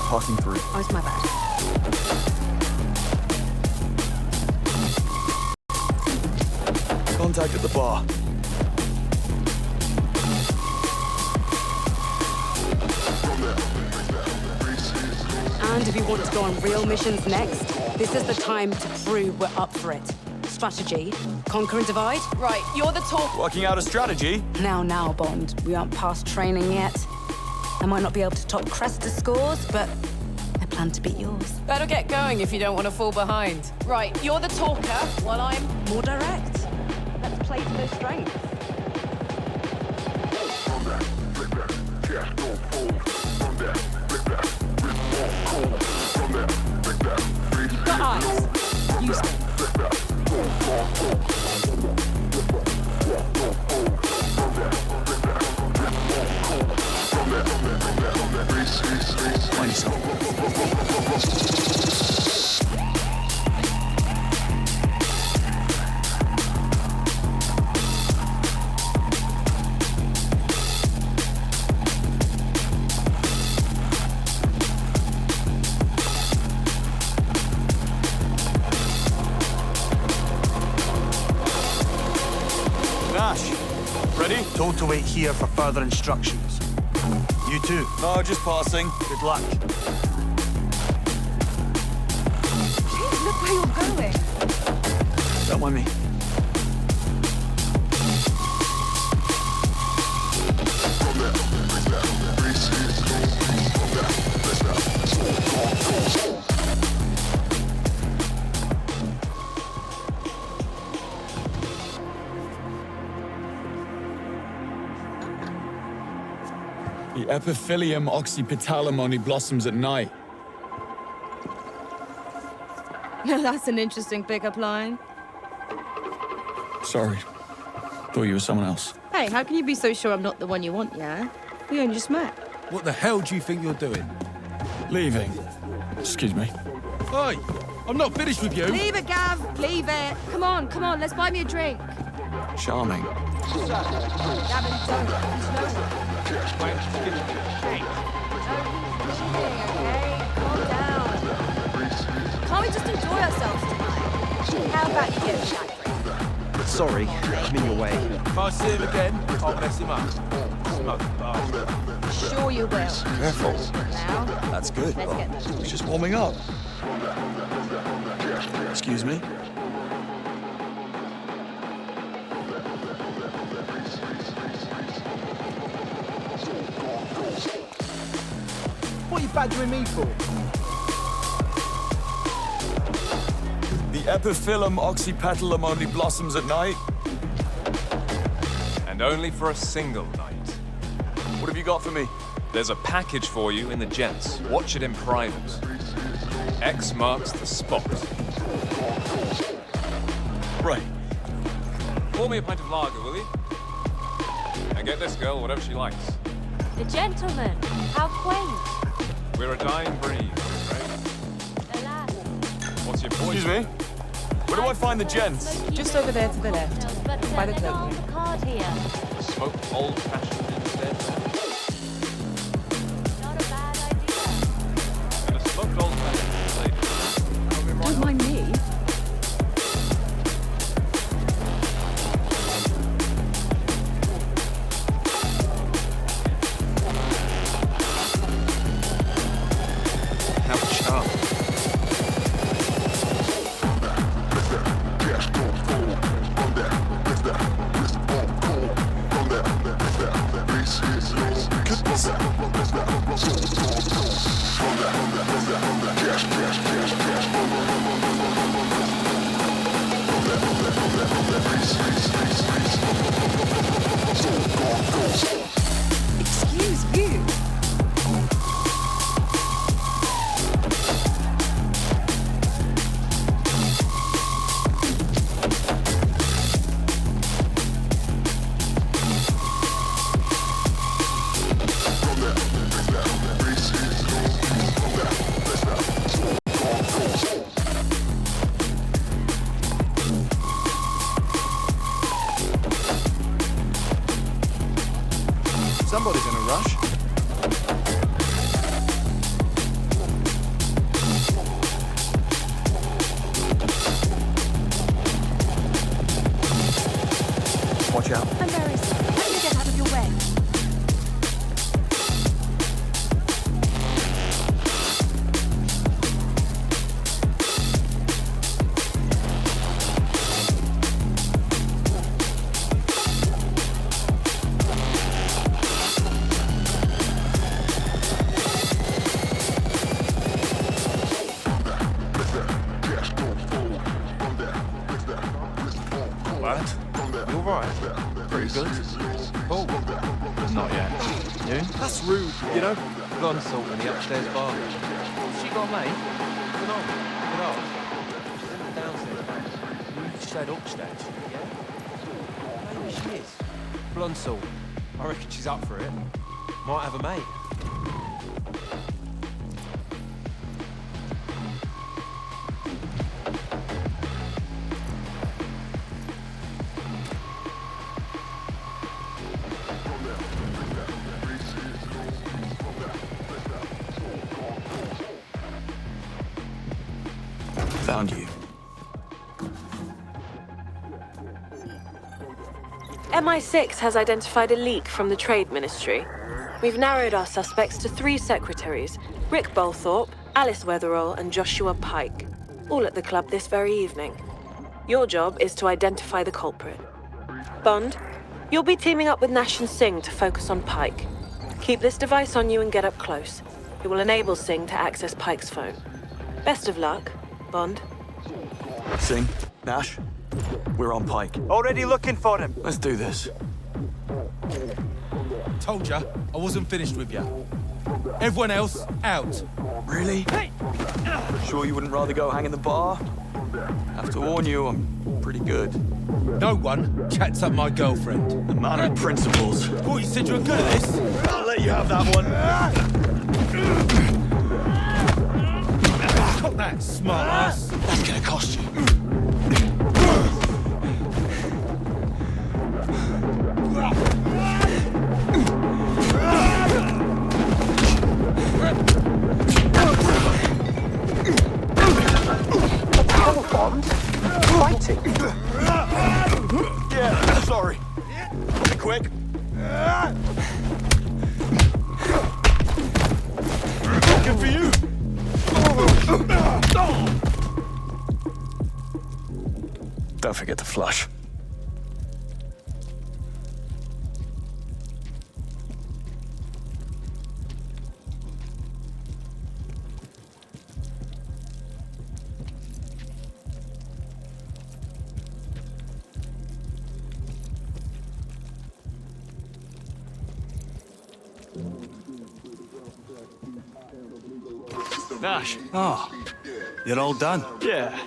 Passing through. Oh, it's my bad. Contact at the bar. And if you want to go on real missions next, this is the time to prove we're up for it. Strategy, conquer and divide. Right, you're the talk. Working out a strategy? Now, Bond. We aren't past training yet. I might not be able to top Crester's scores, but I plan to beat yours. Better get going if you don't want to fall behind. Right, you're the talker, while I'm... More direct. Let's play to those strengths. You've got eyes. Use them. Find yourself. Nash, ready? Told to wait here for further instructions. You too. No, just passing. Good luck. Jeez, look where you're going. Don't mind me. The epiphylium oxypetalum only blossoms at night. That's an interesting pickup line. Sorry. Thought you were someone else. Hey, how can you be so sure I'm not the one you want, yeah? We only just met. What the hell do you think you're doing? Leaving. Excuse me. Hey, I'm not finished with you. Leave it, Gav. Leave it. Come on, let's buy me a drink. Charming. Gavin, don't. He's no one. Hey. Okay? Calm down. Can't we just enjoy ourselves tonight? How about you get a shot? Sorry, I'm in your way. If I see him again, I'll mess him up. Smoke bastard. Sure you will. Careful. Now, That's good. let's get this. It's just warming up. Excuse me? What are you badgering me for? The epiphyllum oxypetalum only blossoms at night. And only for a single night. What have you got for me? There's a package for you in the gents. Watch it in private. X marks the spot. Right. Pour me a pint of lager, will you? And get this girl whatever she likes. The gentleman, how quaint. We're a dying breed, right? Alas, What's your point? Excuse me? Where do I find the gents? Just over there to the left. but By the they're cloakroom. not on the card here. Smoke old-fashioned instead. Not a bad idea. And a smoked old-fashioned lady. Don't mind me. How sharp. Excuse you. You good? Cool. Not yet. You? That's rude, you know? Blonde salt in the upstairs bar. She got a mate? Come on, pick it up. She's in the downstairs, mate. You said upstairs, yeah? Maybe she is. Blonde salt. I reckon she's up for it. Might have a mate. Found you. MI6 has identified a leak from the Trade Ministry. We've narrowed our suspects to 3 secretaries, Rick Bolthorpe, Alice Weatherall, and Joshua Pike, all at the club this very evening. Your job is to identify the culprit. Bond, you'll be teaming up with Nash and Singh to focus on Pike. Keep this device on you and get up close. It will enable Singh to access Pike's phone. Best of luck, Bond. Singh, Nash, we're on Pike. Already looking for him. Let's do this. Told ya, I wasn't finished with ya. Everyone else, out. Really? Hey! Sure you wouldn't rather go hang in the bar? Have to warn you, I'm pretty good. No one chats up my girlfriend. A man of principles. Thought you said you were good at this. I'll let you have that one. Got that, smart ass. That's gonna cost you. Fighting. Yeah, sorry. Be quick. Good for you. Don't forget to flush. Nash. Oh, you're all done. Yeah.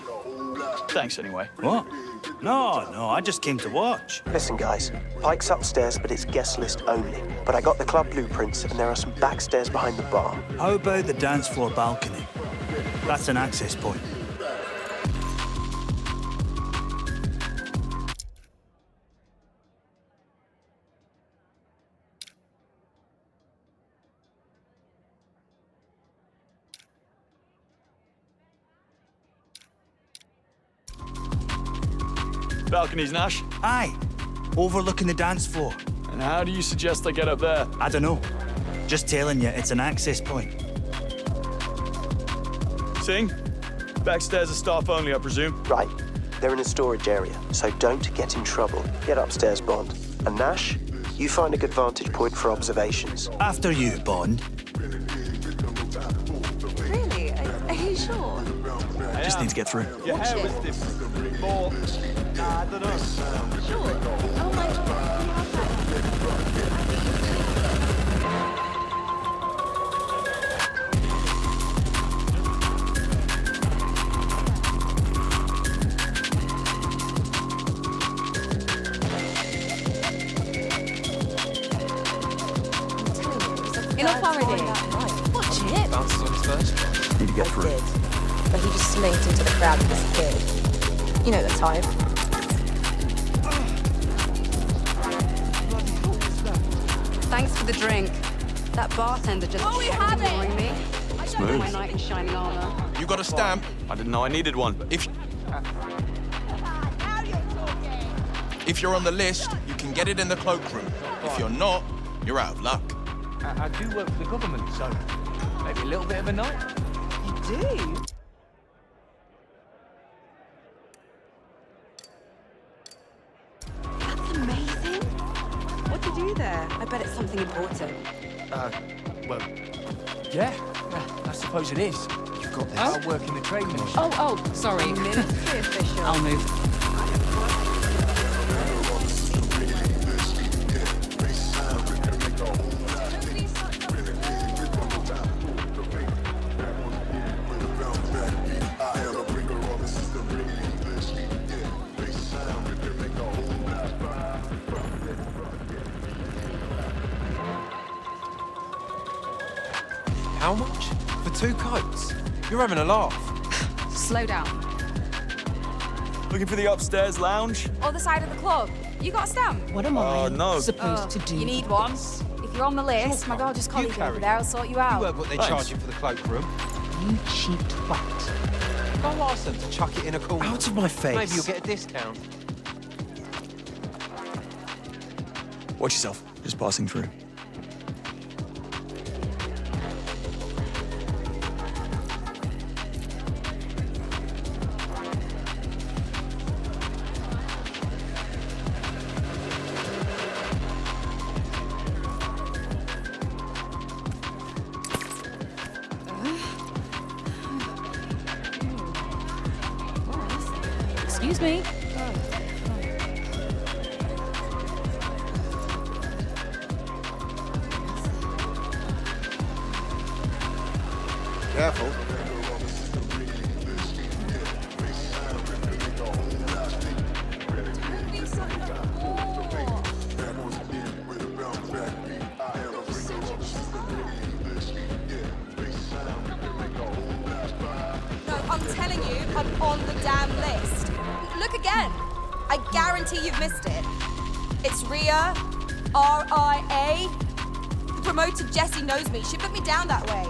Thanks anyway. What? No, I just came to watch. Listen, guys. Pike's upstairs, but it's guest list only. But I got the club blueprints, and there are some backstairs behind the bar. How about the dance floor balcony? That's an access point. Balconies, Nash. Aye, overlooking the dance floor. And how do you suggest I get up there? I don't know. Just telling you, it's an access point. Singh? Backstairs are staff only, I presume? Right. They're in a storage area, so don't get in trouble. Get upstairs, Bond. And Nash, you find a good vantage point for observations. After you, Bond. Really? Are you sure? I just need to get through. Your hair was different. More... I don't know. Sure. Oh my God. In authority. Watch it. Bounces on his first. Need to get through. Did. But he just slinked into the crowd and disappeared. You know the type. Thanks for the drink. That bartender just Oh, we kept have it. ignoring me. Smooth. My knight in shining armor. You got a stamp? I didn't know I needed one. If you're on the list, you can get it in the cloakroom. If you're not, you're out of luck. I do work for the government, so maybe a little bit of a night. You do? That's amazing. What do you do there? I bet it's something important. Well, yeah, I suppose it is. You've got this. I work in the trade ministry. Oh, sorry. Ministry official. I'll move. How much? For 2 coats? You're having a laugh. Slow down. Looking for the upstairs lounge? Other side of the club. You got a stamp? What am I no. supposed to do? You need one. If you're on the list, my gorgeous colleague over there will sort you out. You heard what they charge you for the cloakroom. You cheap twat. Go ask them to chuck it in a corner. Out of my face. Maybe you'll get a discount. Watch yourself. Just passing through. Excuse me. Careful. No, I'm telling you, I'm on the damn list. Look again. I guarantee you've missed it. It's Ria, R-I-A. The promoter Jessie knows me. She put me down that way.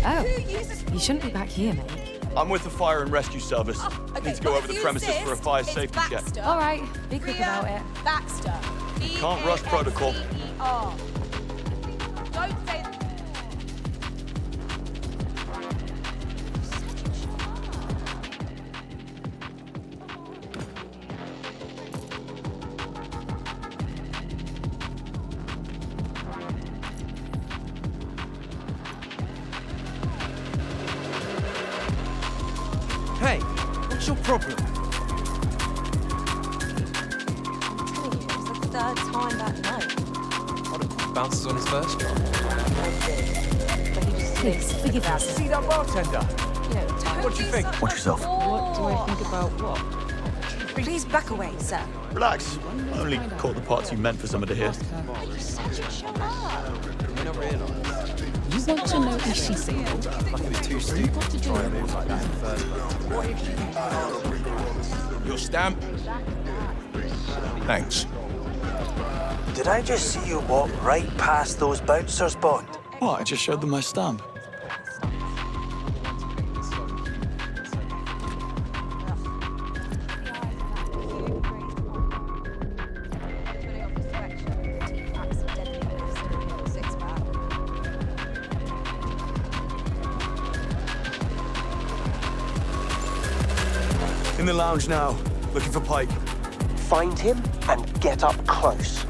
Oh, Who uses... you shouldn't be back here, mate. I'm with the fire and rescue service. Okay, Need to go well, over the if you premises for a insist, fire it's safety check. Baxter. All right, be quick Ria about it. Baxter. Can't rush protocol. B-A-X-T-E-R. Don't say... Hey, what's your problem? Third time that night. I'd have called bouncers on his first job. Please, forgive us. See that bartender? What do you think? Watch yourself. What do I think about what? Please back away, sir. Relax. I only caught the parts you meant for someone to hear. You not realise. You want to know if she's single? Like it was too stupid to try and move like that in the first place. Your stamp. Thanks. Did I just see you walk right past those bouncers, Bond? What? I just showed them my stamp. In the lounge now, looking for Pike. Find him and get up close.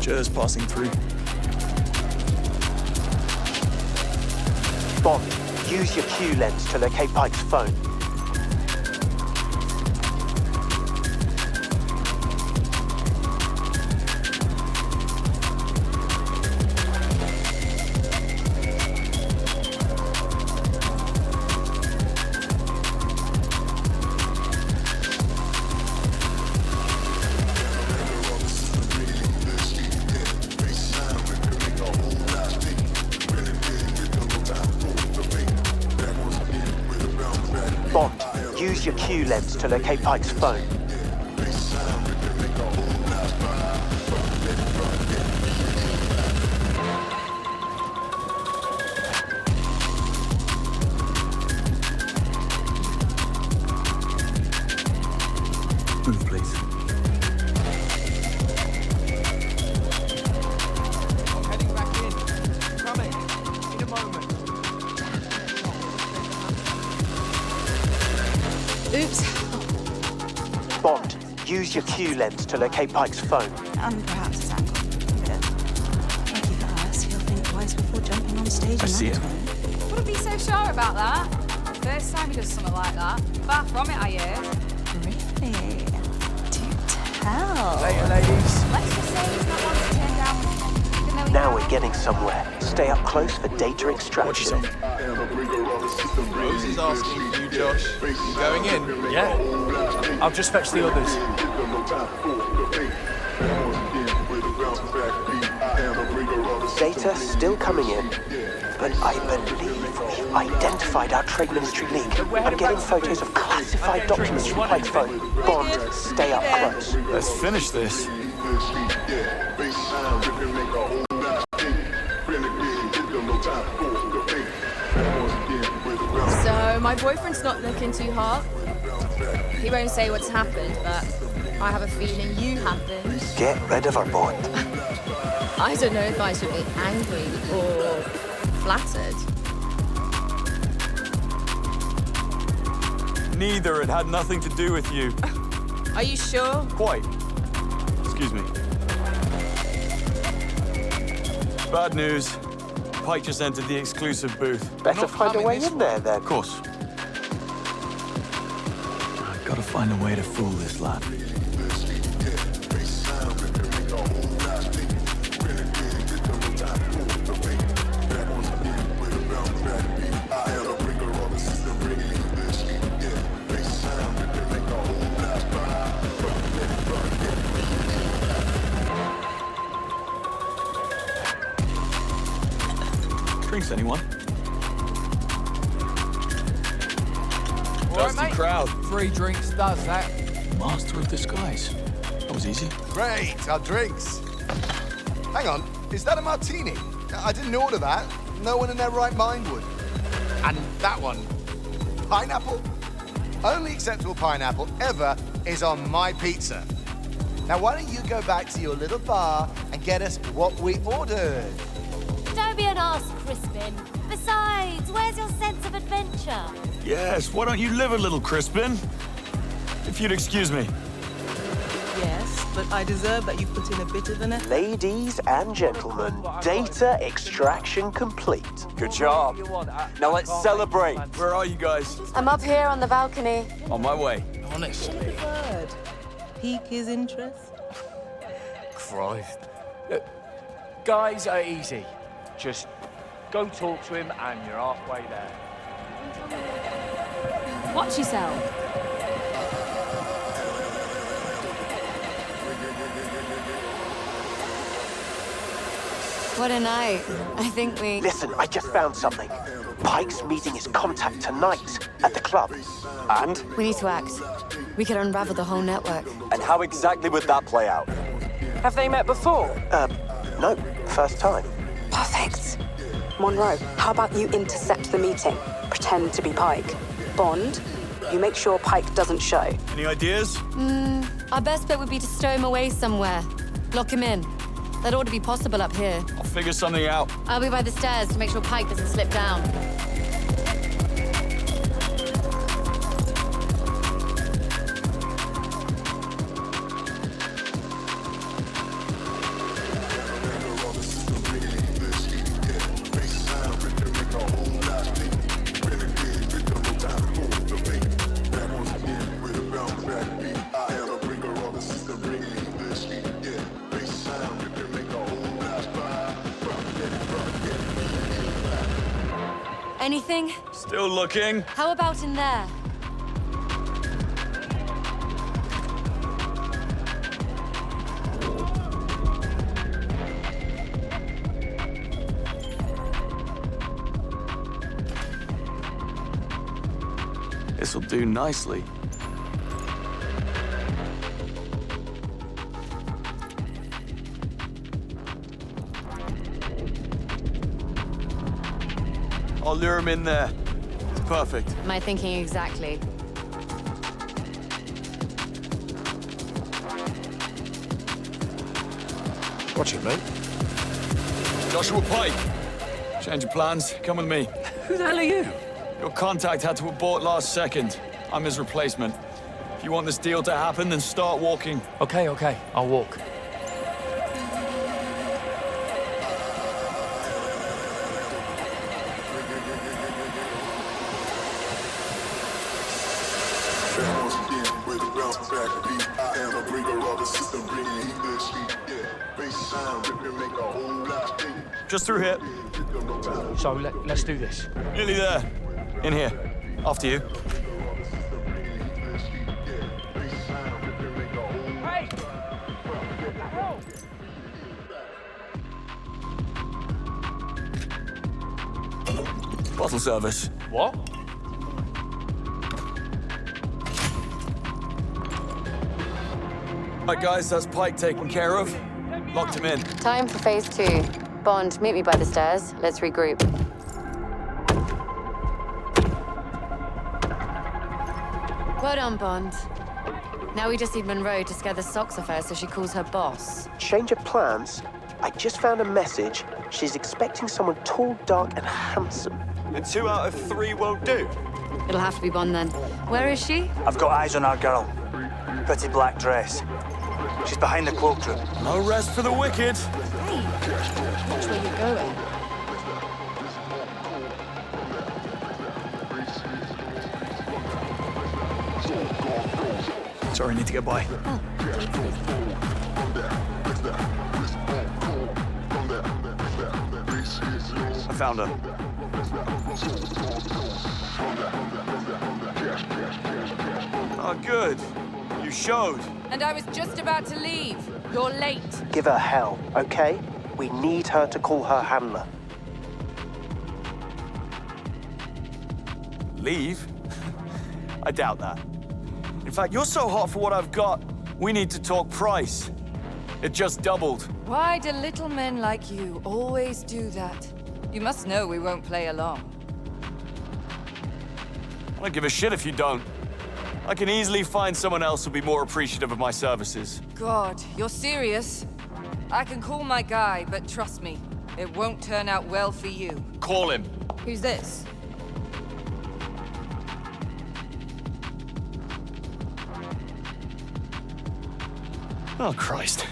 Just passing through. Bond, use your Q lens to locate Pike's phone. Bond, use your Q lens to locate Pike's phone. Move, please. I'm heading back in. Coming. In a moment. Oops. Bond, use your Q lens to locate Pike's phone. And perhaps his ankle. Good. Lucky for us, he'll think twice before jumping on stage. I see it. Wouldn't be so sure about that. First time he does something like that. Far from it, I hear. Really? Do tell. Later, ladies. Let's just say he's not one to turn down. You can Now we're getting somewhere. Stay up close for data extraction. Rose is asking for you, Josh. You going in? Yeah. I'll just fetch the others. Data still coming in, but I believe we've identified our Trade Ministry leak. I'm getting photos of classified documents from Pike's phone. Bond, stay up close. Let's finish this. So, my boyfriend's not looking too hot. He won't say what's happened, but I have a feeling you happened. Get rid of her, Bond. I don't know if I should be angry or flattered. Neither. It had nothing to do with you. Are you sure? Quite. Excuse me. Bad news. Pike just entered the exclusive booth. Better find a way in there, then. Of course. I've got to find a way to fool this lad. Drinks, anyone? Dusty crowd. 3 drinks does that. Master of disguise. That was easy. Great, our drinks. Hang on, is that a martini? I didn't order that. No one in their right mind would. And that one, pineapple? Only acceptable pineapple ever is on my pizza. Now why don't you go back to your little bar and get us what we ordered? Don't be an arse, Crispin. Besides, where's your sense of adventure? Yes, why don't you live a little, Crispin? If you'd excuse me. Yes, but I deserve that you put in a bit of an effort. Ladies and gentlemen, data extraction complete. Good job. Now let's celebrate. Where are you guys? I'm up here on the balcony. On my way. Honestly. Word. Pique his interest. Christ. Look, guys are easy. Just go talk to him and you're halfway there. Watch yourself. What a night. I think we... Listen, I just found something. Pike's meeting his contact tonight at the club. And? We need to act. We could unravel the whole network. And how exactly would that play out? Have they met before? No, first time. Perfect. Monroe, how about you intercept the meeting? Pretend to be Pike. Bond, you make sure Pike doesn't show. Any ideas? Our best bet would be to stow him away somewhere. Lock him in. That ought to be possible up here. I'll figure something out. I'll be by the stairs to make sure Pike doesn't slip down. Anything? Still looking. How about in there? This'll do nicely. I'll lure him in there. It's perfect. Am I thinking exactly? Watch it, mate. Joshua Pike. Change of plans. Come with me. Who the hell are you? Your contact had to abort last second. I'm his replacement. If you want this deal to happen, then start walking. Okay, I'll walk. Once again, with a bounce back beat, I am a bringer Just through here. So let's do this. Nearly there. In here. After you. Hey! Bottle service. What? Right, guys, that's Pike taken care of. Locked him in. Time for phase 2. Bond, meet me by the stairs. Let's regroup. Well done, Bond. Now we just need Monroe to scare the socks off her so she calls her boss. Change of plans? I just found a message. She's expecting someone tall, dark, and handsome. And 2 out of 3 won't do. It'll have to be Bond then. Where is she? I've got eyes on our girl. Pretty black dress. She's behind the cloakroom. No rest for the wicked. Hey, watch where you're going. Sorry, I need to get by. I found her. Oh, good. You showed. And I was just about to leave. You're late. Give her hell, okay? We need her to call her handler. Leave? I doubt that. In fact, you're so hot for what I've got, we need to talk price. It just doubled. Why do little men like you always do that? You must know we won't play along. I don't give a shit if you don't. I can easily find someone else who'll be more appreciative of my services. God, you're serious? I can call my guy, but trust me, it won't turn out well for you. Call him. Who's this? Oh, Christ.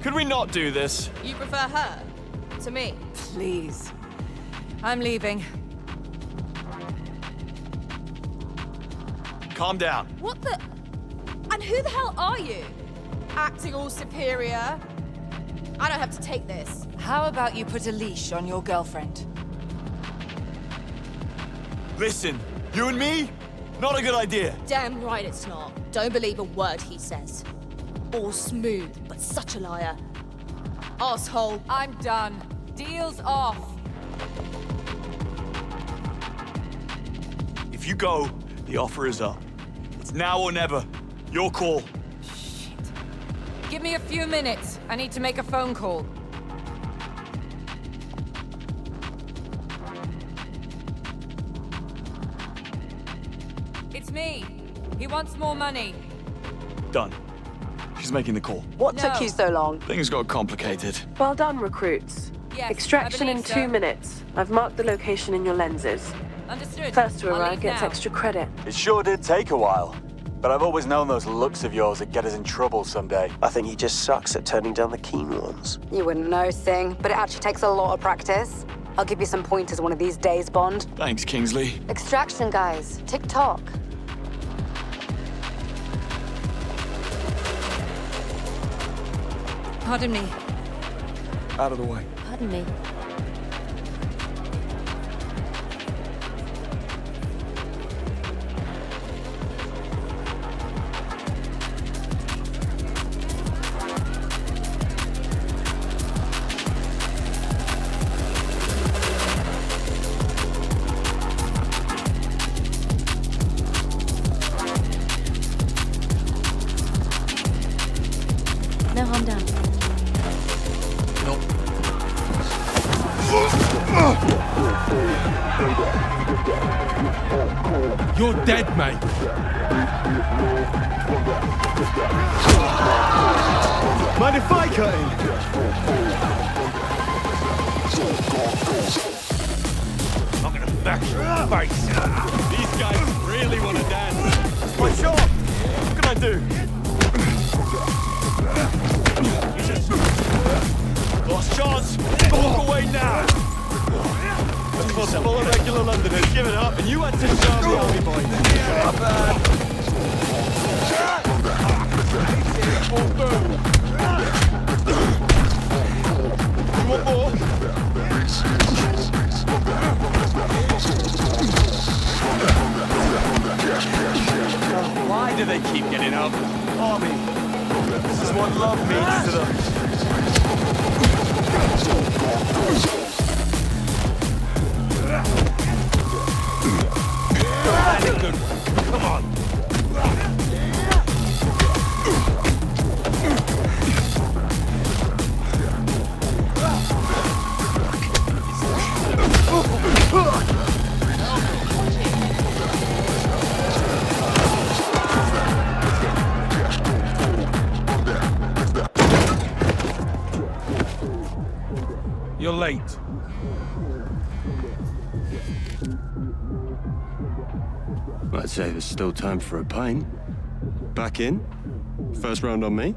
Could we not do this? You prefer her? To me? Please. I'm leaving. Calm down. What the... And who the hell are you? Acting all superior? I don't have to take this. How about you put a leash on your girlfriend? Listen, you and me? Not a good idea. Damn right it's not. Don't believe a word he says. All smooth, but such a liar. Asshole. I'm done. Deal's off. If you go, the offer is up. It's now or never. Your call. Shit. Give me a few minutes. I need to make a phone call. It's me. He wants more money. Done. She's making the call. What took you so long? Things got complicated. Well done, recruits. Yes, Extraction I in believe 2 so. minutes. I've marked the location in your lenses. Understood. First to I'll arrive leave gets now. extra credit. It sure did take a while. But I've always known those looks of yours would get us in trouble someday. I think he just sucks at turning down the keen ones. You wouldn't know, Singh, but it actually takes a lot of practice. I'll give you some pointers one of these days, Bond. Thanks, Kingsley. Extraction, guys. Tick-tock. Pardon me. Out of the way. Pardon me. No harm done. You're dead, mate. Mind if I cut in? I'm gonna bash your face. These guys really want to dance. My shot! What can I do? Lost chance! Walk away now! Full of regular Londoners, give it up, and you had to show the army boys. Not bad. do they keep getting up? Army. This is what love means to them. Good. Come on. You're late. I'd say there's still time for a pint. Back in. First round on me.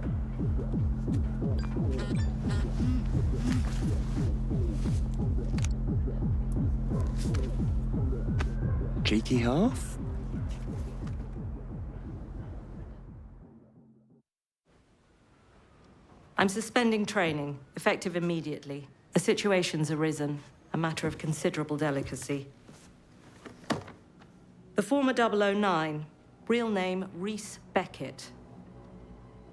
Cheeky half? I'm suspending training, effective immediately. A situation's arisen, a matter of considerable delicacy. The former 009, real name Reese Beckett.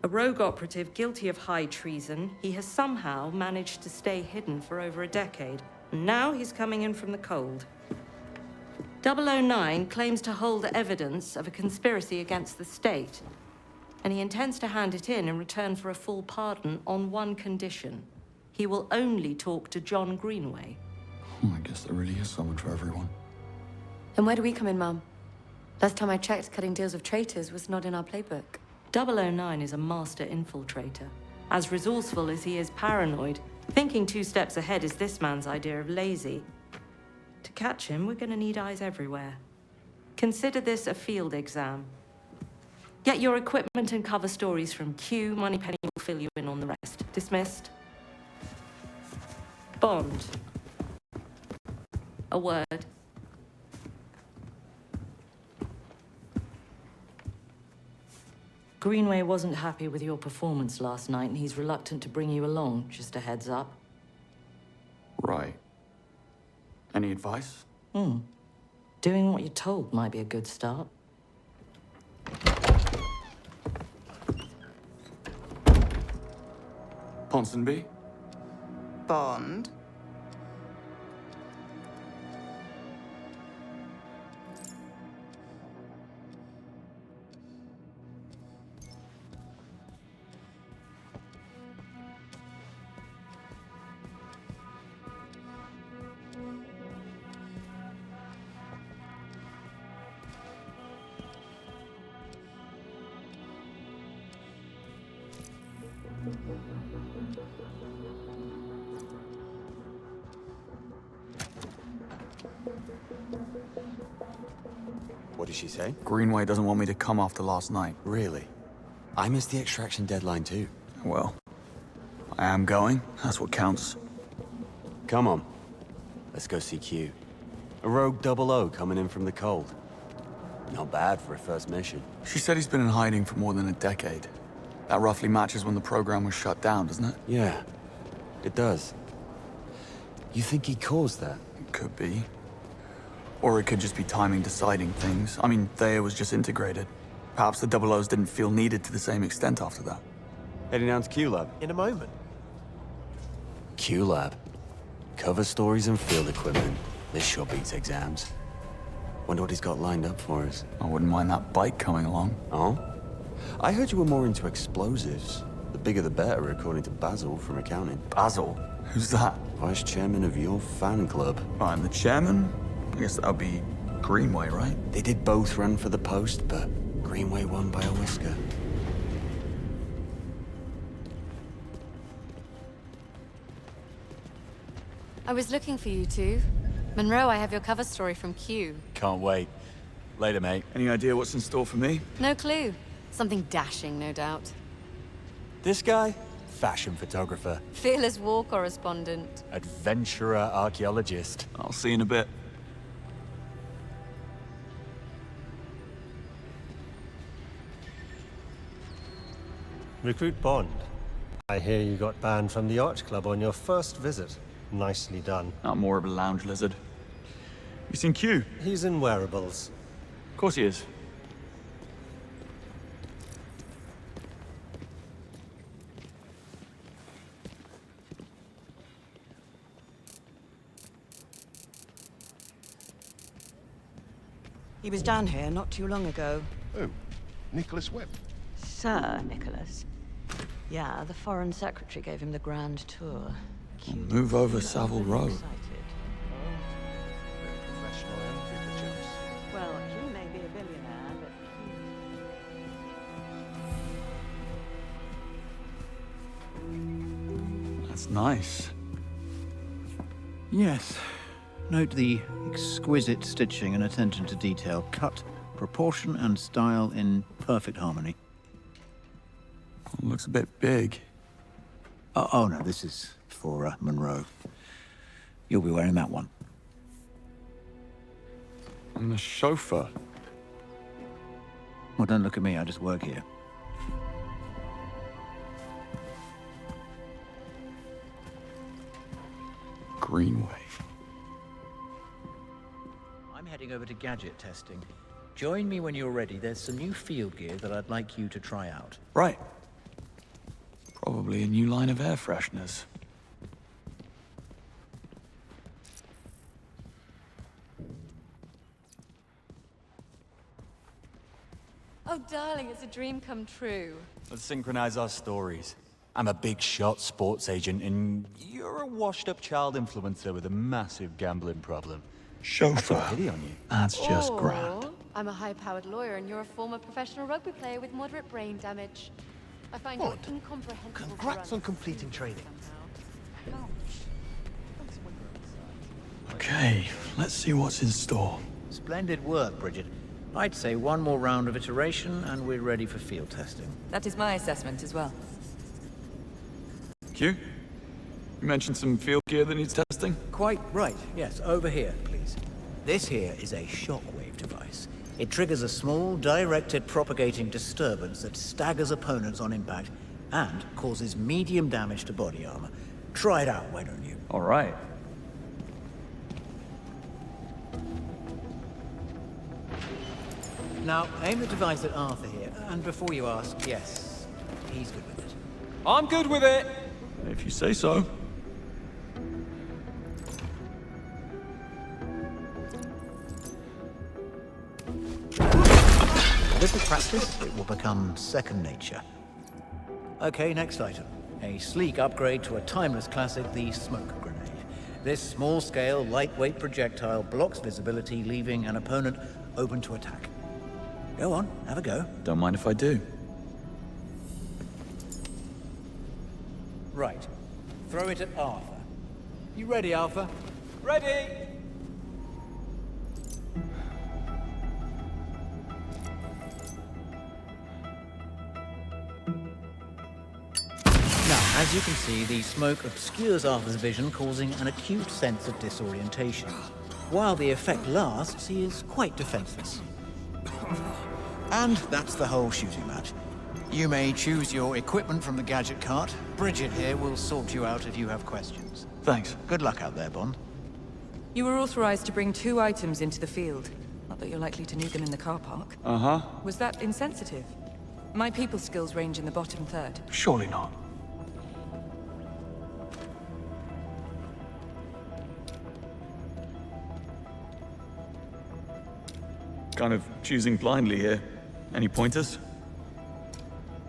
A rogue operative guilty of high treason, he has somehow managed to stay hidden for over a decade. And now he's coming in from the cold. 009 claims to hold evidence of a conspiracy against the state, and he intends to hand it in return for a full pardon on one condition. He will only talk to John Greenway. Oh, I guess there really is someone for everyone. And where do we come in, Mum? Last time I checked, cutting deals with traitors was not in our playbook. 009 is a master infiltrator. As resourceful as he is paranoid, thinking 2 steps ahead is this man's idea of lazy. To catch him, we're gonna need eyes everywhere. Consider this a field exam. Get your equipment and cover stories from Q. Moneypenny will fill you in on the rest. Dismissed. Bond. A word. Greenway wasn't happy with your performance last night, and he's reluctant to bring you along, just a heads up. Right. Any advice? Doing what you're told might be a good start. Ponsonby? Bond. What did she say? Greenway doesn't want me to come after last night. Really? I missed the extraction deadline too. Well, I am going. That's what counts. Come on. Let's go see Q. A rogue 00 coming in from the cold. Not bad for a first mission. She said he's been in hiding for more than a decade. That roughly matches when the program was shut down, doesn't it? Yeah, it does. You think he caused that? Could be. Or it could just be timing deciding things. I mean, Thayer was just integrated. Perhaps the 00s didn't feel needed to the same extent after that. Heading down to Q-Lab. In a moment. Q-Lab. Cover stories and field equipment. This sure beats exams. Wonder what he's got lined up for us. I wouldn't mind that bike coming along. Oh? I heard you were more into explosives. The bigger the better, according to Basil from accounting. Basil? Who's that? Vice chairman of your fan club. I'm the chairman? I guess that would be Greenway, right? They did both run for the post, but Greenway won by a whisker. I was looking for you two. Monroe, I have your cover story from Q. Can't wait. Later, mate. Any idea what's in store for me? No clue. Something dashing, no doubt. This guy? Fashion photographer. Fearless war correspondent. Adventurer archaeologist. I'll see you in a bit. Recruit Bond. I hear you got banned from the Arch Club on your first visit. Nicely done. Not more of a lounge lizard. You seen Q? He's in wearables. Of course he is. He was down here not too long ago. Who? Nicholas Webb? Sir Nicholas. Yeah, the Foreign Secretary gave him the grand tour. Move over Savile Row. Well, he may be a billionaire, but That's nice. Yes. Note the exquisite stitching and attention to detail. Cut, proportion, and style in perfect harmony. Looks a bit big. Oh no, this is for Monroe. You'll be wearing that one. And the chauffeur. Well, don't look at me, I just work here. Greenway. I'm heading over to gadget testing. Join me when you're ready. There's some new field gear that I'd like you to try out. Right. Probably a new line of air fresheners. Oh, darling, it's a dream come true. Let's synchronize our stories. I'm a big shot sports agent, and you're a washed-up child influencer with a massive gambling problem. Chauffeur. That's a pity on you. That's just Or grand. I'm a high-powered lawyer and you're a former professional rugby player with moderate brain damage. I find What? your incomprehensible Congrats on completing training. Okay, let's see what's in store. Splendid work, Bridget. I'd say one more round of iteration and we're ready for field testing. That is my assessment as well. Q? You mentioned some field gear that needs testing? Quite right. Yes, over here, please. This here is a shockwave device. It triggers a small, directed propagating disturbance that staggers opponents on impact and causes medium damage to body armor. Try it out, why don't you? All right. Now, aim the device at Arthur here, and before you ask, yes, he's good with it. I'm good with it! If you say so. With the practice, it will become second nature. Okay, next item. A sleek upgrade to a timeless classic, the smoke grenade. This small-scale, lightweight projectile blocks visibility, leaving an opponent open to attack. Go on, have a go. Don't mind if I do. Right. Throw it at Arthur. You ready, Arthur? Ready! Now, as you can see, the smoke obscures Arthur's vision, causing an acute sense of disorientation. While the effect lasts, he is quite defenseless. And that's the whole shooting match. You may choose your equipment from the gadget cart. Bridget here will sort you out if you have questions. Thanks. Good luck out there, Bond. You were authorized to bring 2 items into the field. Not that you're likely to need them in the car park. Uh-huh. Was that insensitive? My people skills range in the bottom third. Surely not. Kind of choosing blindly here. Any pointers?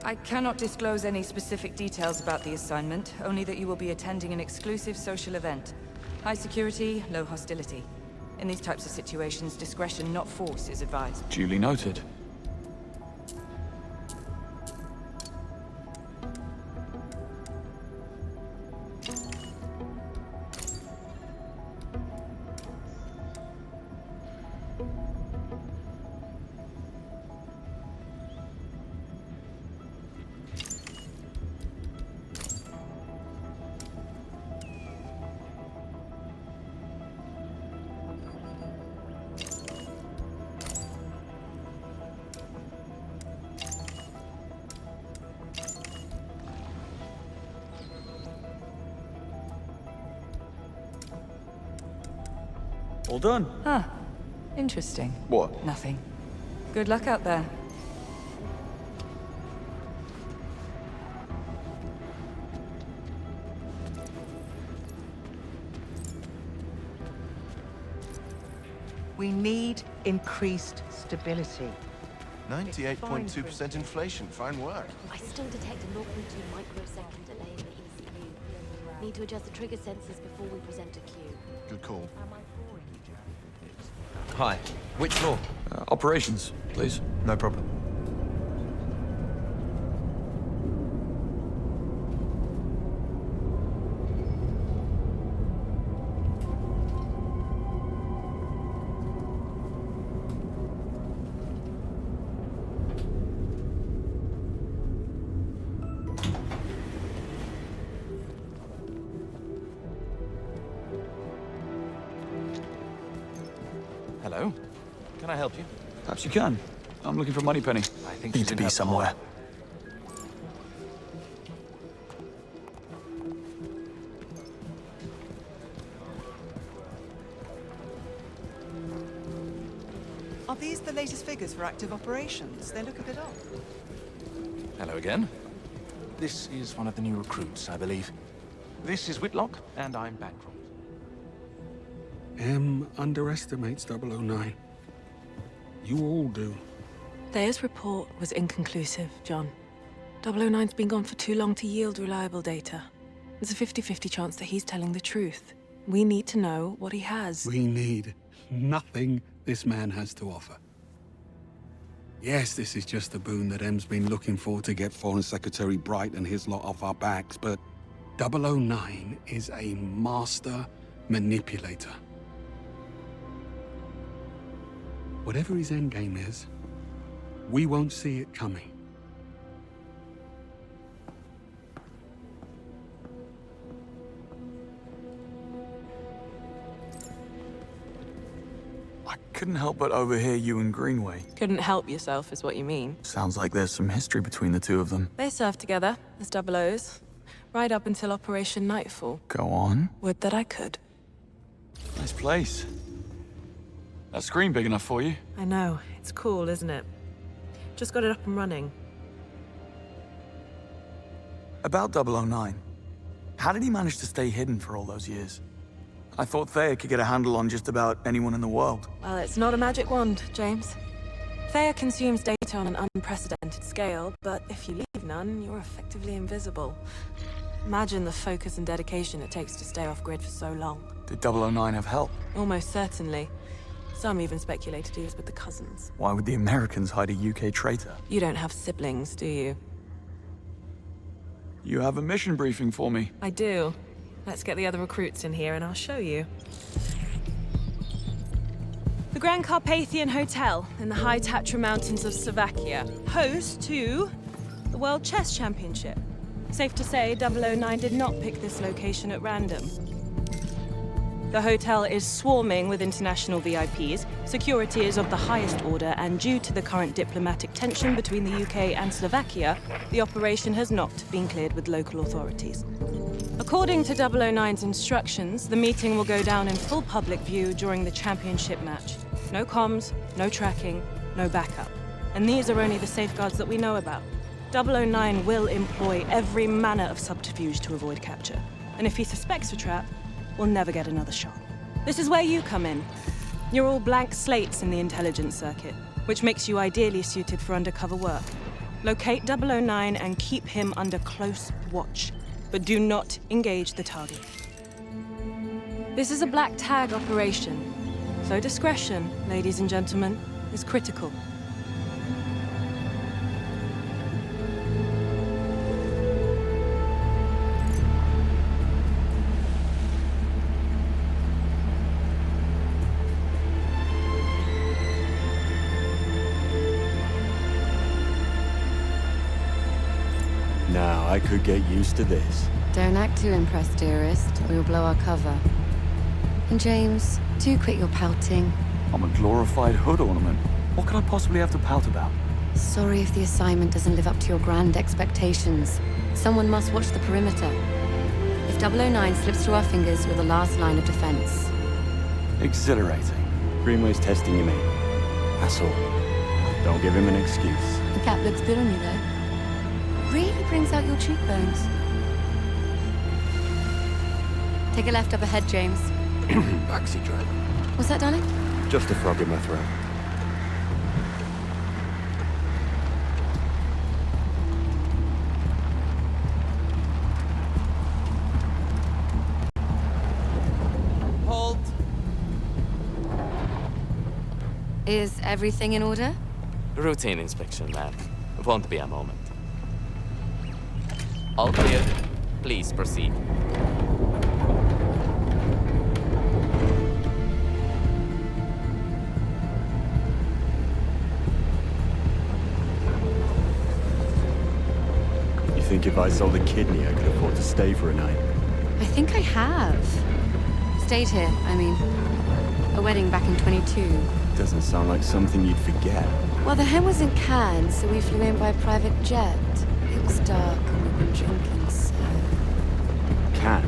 I cannot disclose any specific details about the assignment, only that you will be attending an exclusive social event. High security, low hostility. In these types of situations, discretion, not force, is advised. Duly noted. All done. Huh. Interesting. What? Nothing. Good luck out there. We need increased stability. 98.2% inflation. Fine work. I still detect a 0.2 microsecond delay in the ECU. Need to adjust the trigger sensors before we present a cue. Good call. Hi. Which floor? Operations, please. No problem. Hello. Can I help you? Perhaps you can. I'm looking for Moneypenny. I think Need to be somewhere. Are these the latest figures for active operations? They look a bit off. Hello again. This is one of the new recruits, I believe. This is Whitlock, and I'm Bancroft. M underestimates 009. You all do. Thayer's report was inconclusive, John. 009's been gone for too long to yield reliable data. There's a 50-50 chance that he's telling the truth. We need to know what he has. We need nothing this man has to offer. Yes, this is just a boon that M's been looking for to get Foreign Secretary Bright and his lot off our backs, but 009 is a master manipulator. Whatever his endgame is, we won't see it coming. I couldn't help but overhear you and Greenway. Couldn't help yourself, is what you mean. Sounds like there's some history between the two of them. They served together as double O's, right up until Operation Nightfall. Go on. Would that I could. Nice place. That screen big enough for you? I know. It's cool, isn't it? Just got it up and running. About 009. How did he manage to stay hidden for all those years? I thought Thayer could get a handle on just about anyone in the world. Well, it's not a magic wand, James. Thayer consumes data on an unprecedented scale, but if you leave none, you're effectively invisible. Imagine the focus and dedication it takes to stay off-grid for so long. Did 009 have help? Almost certainly. Some even speculated he was with the cousins. Why would the Americans hide a UK traitor? You don't have siblings, do you? You have a mission briefing for me. I do. Let's get the other recruits in here and I'll show you. The Grand Carpathian Hotel in the high Tatra Mountains of Slovakia, host to the World Chess Championship. Safe to say 009 did not pick this location at random. The hotel is swarming with international VIPs, security is of the highest order, and due to the current diplomatic tension between the UK and Slovakia, the operation has not been cleared with local authorities. According to 009's instructions, the meeting will go down in full public view during the championship match. No comms, no tracking, no backup. And these are only the safeguards that we know about. 009 will employ every manner of subterfuge to avoid capture. And if he suspects a trap, we'll never get another shot. This is where you come in. You're all blank slates in the intelligence circuit, which makes you ideally suited for undercover work. Locate 009 and keep him under close watch, but do not engage the target. This is a black tag operation, so discretion, ladies and gentlemen, is critical. Now I could get used to this. Don't act too impressed, dearest, or you'll blow our cover. And James, do quit your pouting. I'm a glorified hood ornament. What could I possibly have to pout about? Sorry if the assignment doesn't live up to your grand expectations. Someone must watch the perimeter. If 009 slips through our fingers, you're the last line of defense. Exhilarating. Greenway's testing you, mate. That's all. Don't give him an excuse. The cap looks good on you, though. Really brings out your cheekbones. Take a left up ahead, James. Backseat driver. What's that, darling? Just a frog in my throat. Hold. Is everything in order? Routine inspection, ma'am. Won't be a moment. All clear. Please proceed. You think if I sold a kidney, I could afford to stay for a night? I think I have. Stayed here, I mean. A wedding back in 22. Doesn't sound like something you'd forget. Well, the hen was in Cannes, so we flew in by private jet. It was dark and we'd been drinking, so... Can?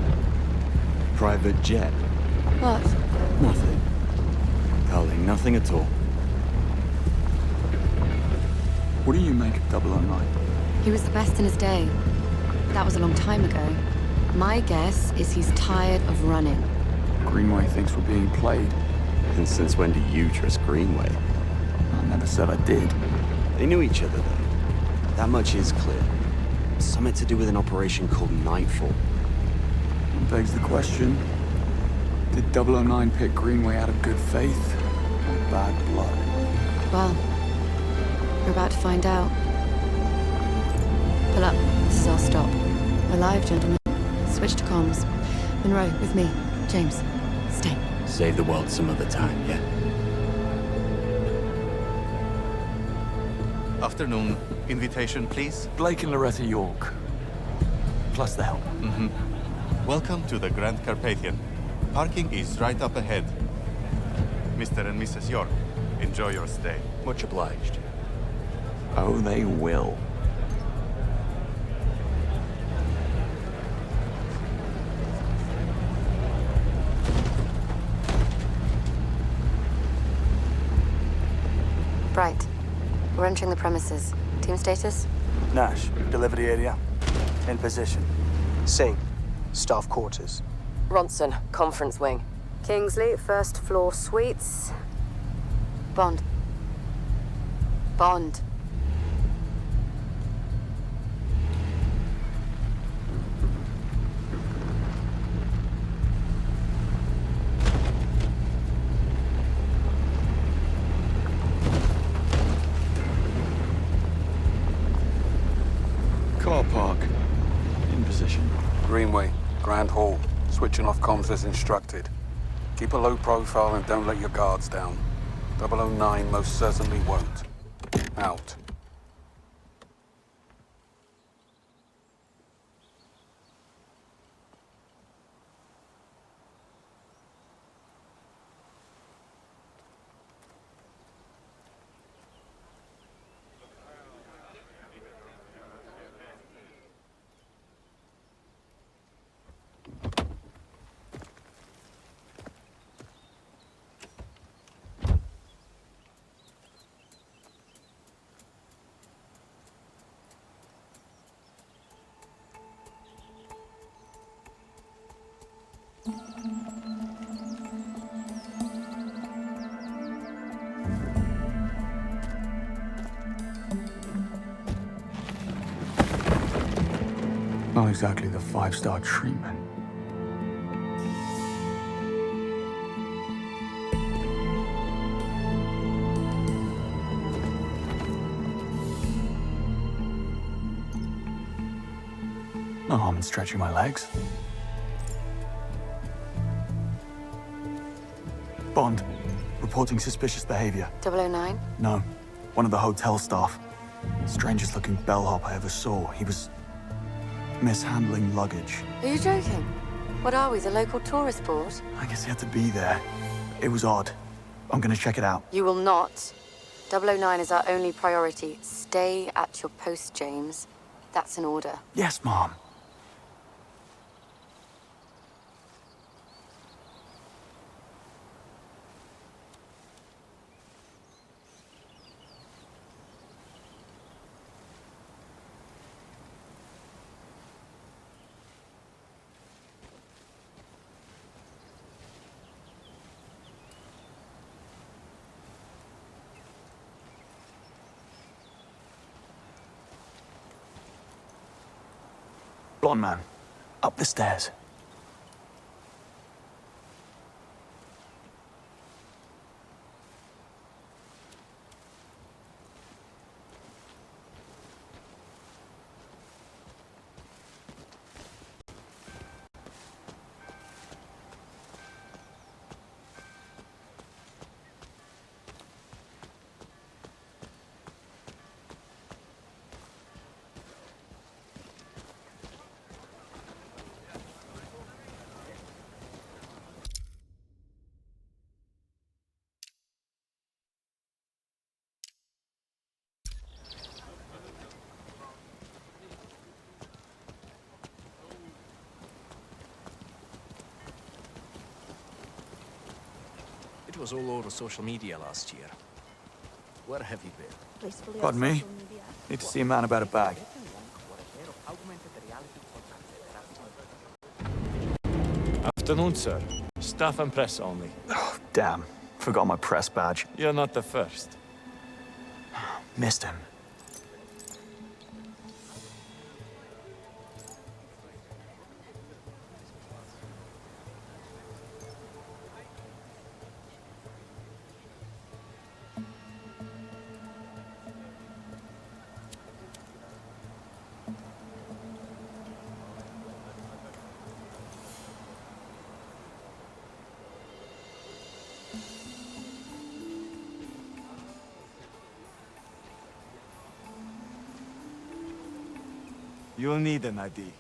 Private jet? What? Nothing. Darling, nothing at all. What do you make of 009? He was the best in his day. That was a long time ago. My guess is he's tired of running. Greenway thinks we're being played. And since when do you trust Greenway? I never said I did. They knew each other, though. That much is clear. Something to do with an operation called Nightfall. It begs the question, did 009 pick Greenway out of good faith or bad blood? Well, we're about to find out. Pull up. This is our stop. We're live, gentlemen. Switch to comms. Monroe, with me. James, stay. Save the world some other time, yeah? Afternoon. Invitation, please? Blake and Loretta York. Plus the help. Welcome to the Grand Carpathian. Parking is right up ahead. Mr. and Mrs. York, enjoy your stay. Much obliged. Oh, they will. Bright. We're entering the premises. Team status? Nash, delivery area. In position. Singh, staff quarters. Ronson, conference wing. Kingsley, first floor suites. Bond. Bond. Car park. In position. Greenway, Grand Hall. Switching off comms as instructed. Keep a low profile and don't let your guards down. 009 most certainly won't. Out. Not exactly the 5-star treatment. No harm in stretching my legs. Bond, reporting suspicious behavior. 009? No, one of the hotel staff. Strangest looking bellhop I ever saw. He was mishandling luggage. Are you joking? What are we, the local tourist board? I guess he had to be there. It was odd. I'm gonna check it out. You will not. 009 is our only priority. Stay at your post, James. That's an order. Yes, Mom. Blonde man. Up the stairs. It was all over social media last year. Where have you been? Pardon me? Need to see a man about a bag. Afternoon, sir. Staff and press only. Oh, damn. Forgot my press badge. You're not the first. Missed him. You'll need an ID.